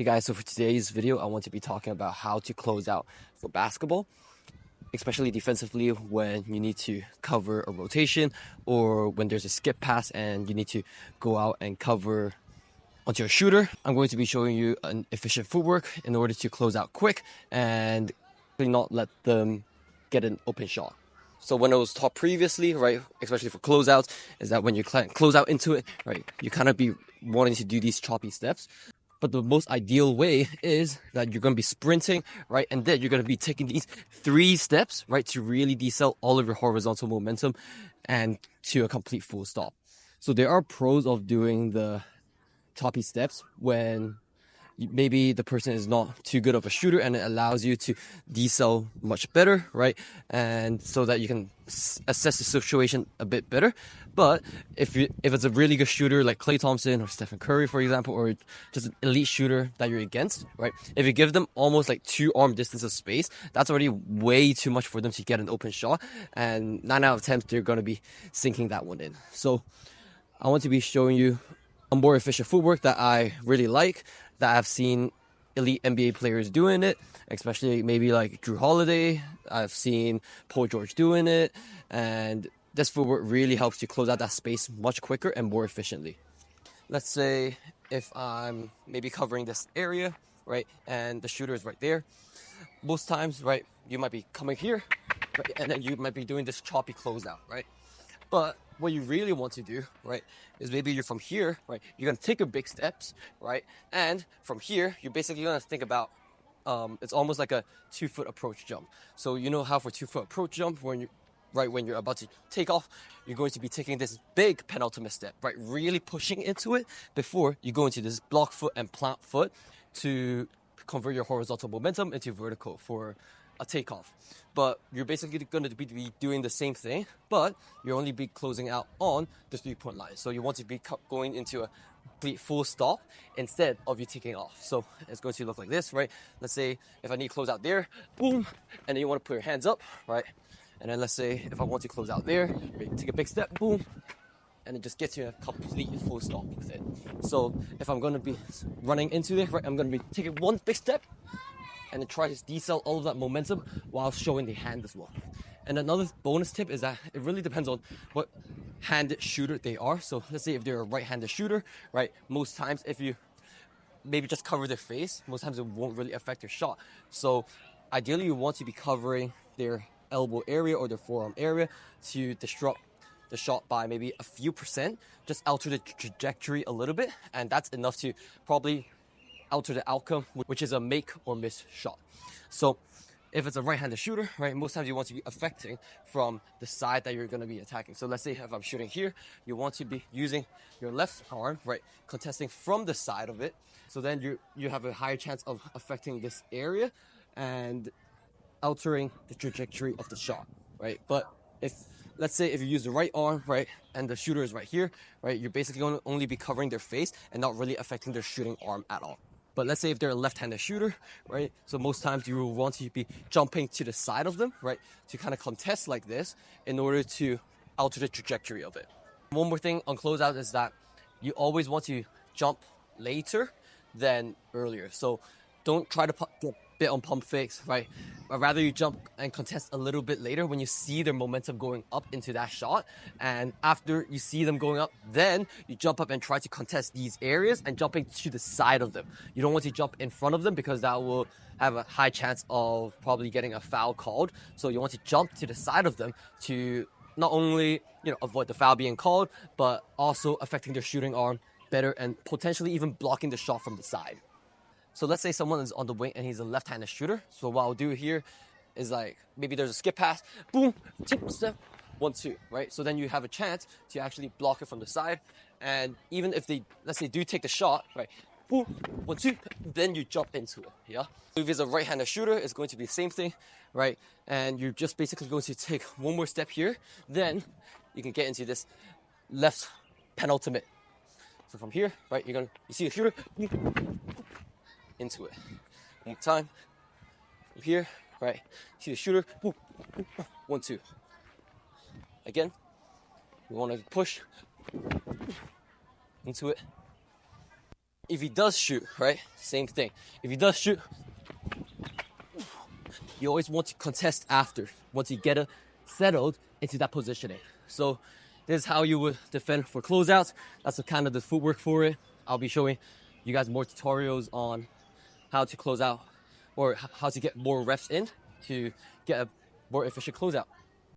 Hey guys, so for today's video, I want to be talking about how to close out for basketball, especially defensively when you need to cover a rotation or when there's a skip pass and you need to go out and cover onto your shooter. I'm going to be showing you an efficient footwork in order to close out quick and not let them get an open shot. So when I was taught previously, right, especially for closeouts, is that when you close out into it, right, you kind of be wanting to do these choppy steps. But the most ideal way is that you're going to be sprinting, right? And then you're going to be taking these 3 steps, right? To really decel all of your horizontal momentum and to a complete full stop. So there are pros of doing the choppy steps when maybe the person is not too good of a shooter and it allows you to decel much better, right? And so that you can assess the situation a bit better. But if it's a really good shooter like Klay Thompson or Steph Curry, for example, or just an elite shooter that you're against, right? If you give them almost like 2 arm distance of space, that's already way too much for them to get an open shot. And 9 out of 10, they're going to be sinking that one in. So I want to be showing you a more efficient footwork that I really like, that I've seen elite NBA players doing it, especially maybe like Drew Holiday. I've seen Paul George doing it, and this footwork really helps you close out that space much quicker and more efficiently. Let's say if I'm maybe covering this area, right, and the shooter is right there. Most times, right, you might be coming here, right, and then you might be doing this choppy closeout, right? But what you really want to do, right, is maybe you're from here, right, you're going to take your big steps, right, and from here, you're basically going to think about, it's almost like a 2-foot approach jump. So you know how for 2-foot approach jump, when you're about to take off, you're going to be taking this big penultimate step, right, really pushing into it before you go into this block foot and plant foot to convert your horizontal momentum into vertical for a takeoff. But you're basically going to be doing the same thing, but you're only be closing out on the 3-point line. So you want to be going into a complete full stop instead of you taking off. So it's going to look like this, right? Let's say if I need to close out there, boom, and then you want to put your hands up, right? And then let's say if I want to close out there, right, take a big step, boom, and it just gets you a complete full stop with it. So if I'm going to be running into there, right, I'm going to be taking one big step and then try to decel all of that momentum while showing the hand as well. And another bonus tip is that it really depends on what handed shooter they are. So let's say if they're a right-handed shooter, right, most times if you maybe just cover their face, most times it won't really affect their shot. So ideally you want to be covering their elbow area or their forearm area to disrupt the shot by maybe a few percent, just alter the trajectory a little bit, and that's enough to probably alter the outcome, which is a make or miss shot. So if it's a right-handed shooter, right, most times you want to be affecting from the side that you're going to be attacking. So let's say if I'm shooting here, you want to be using your left arm, right, contesting from the side of it. So then you have a higher chance of affecting this area and altering the trajectory of the shot, right? But let's say if you use the right arm, right, and the shooter is right here, right, you're basically going to only be covering their face and not really affecting their shooting arm at all. But let's say if they're a left-handed shooter, right, so most times you will want to be jumping to the side of them, right, to kind of contest like this in order to alter the trajectory of it. One more thing on closeout is that you always want to jump later than earlier. So don't try to get bit on pump fakes, right? But rather you jump and contest a little bit later when you see their momentum going up into that shot. And after you see them going up, then you jump up and try to contest these areas and jumping to the side of them. You don't want to jump in front of them because that will have a high chance of probably getting a foul called. So you want to jump to the side of them to not only, avoid the foul being called, but also affecting their shooting arm better and potentially even blocking the shot from the side. So let's say someone is on the wing and he's a left-handed shooter. So what I'll do here is like maybe there's a skip pass, boom, take one step, 1, 2, right? So then you have a chance to actually block it from the side. And even if they, let's say, do take the shot, right, boom, 1, 2, then you jump into it, yeah? So if it's a right-handed shooter, it's going to be the same thing, right? And you're just basically going to take one more step here, then you can get into this left penultimate. So from here, right, you see the shooter, into it. One more time. From here, right, see the shooter, 1, 2. Again, you want to push into it. if he does shoot, right, same thing. If he does shoot, you always want to contest after, once you get settled into that positioning. So this is how you would defend for closeouts. That's kind of the footwork for it. I'll be showing you guys more tutorials on how to close out or how to get more reps in to get a more efficient closeout.